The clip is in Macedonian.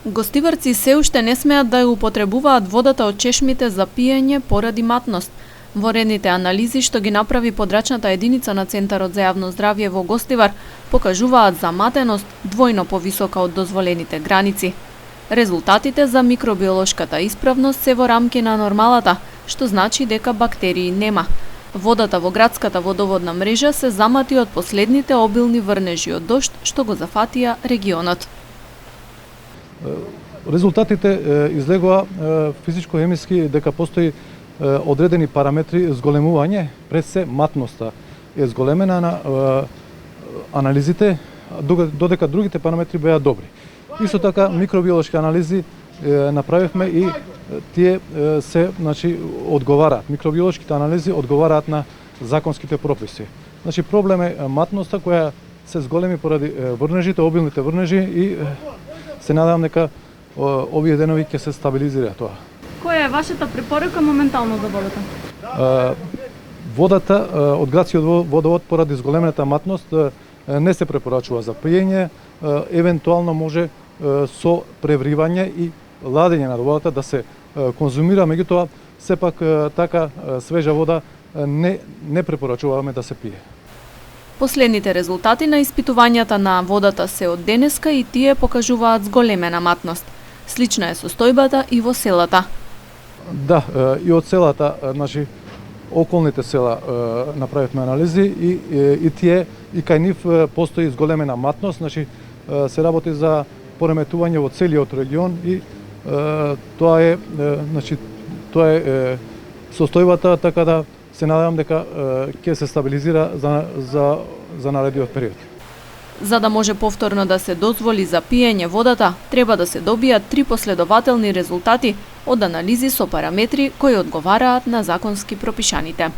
Гостиварци се уште не смеат да ја употребуваат водата од чешмите за пиење поради матност. Воредните анализи што ги направи подрачната единица на Центарот за јавно здравје во Гостивар покажуваат заматеност двојно повисока од дозволените граници. Резултатите за микробиолошката исправност се во рамки на нормалата, што значи дека бактерии нема. Водата во градската водоводна мрежа се замати од последните обилни врнежи од дожд што го зафатија регионот. Резултатите излегува физичко-хемиски дека постои одредени параметри зголемување, пред се матноста е зголемена на анализите, додека другите параметри беа добри. Исто така микробиолошки анализи направивме и тие се одговараат. Микробиолошките анализи одговараат на законските прописи. Проблем е матноста која се зголеми поради врнежите, обилните врнежи и се надевам дека овие денови ќе се стабилизира тоа. Која е вашата препорака моментално за водата? Водата од градскиот водовод поради зголемената матност не се препорачува за пиење, евентуално може со превривање и ладење на водата да се конзумира, меѓутоа сепак така свежа вода не препорачуваме да се пие. Последните резултати на испитувањата на водата се од денеска и тие покажуваат зголемена матност. Слична е состојбата и во селата. Да, и од селата, околните села направивме анализи и тие и кај нив постои зголемена матност, се работи за пореметување во целиот регион и тоа е состојбата, така да се надевам дека ќе се стабилизира за наредниот период. За да може повторно да се дозволи за пиење водата, треба да се добијат 3 последователни резултати од анализи со параметри кои одговараат на законски пропишаните.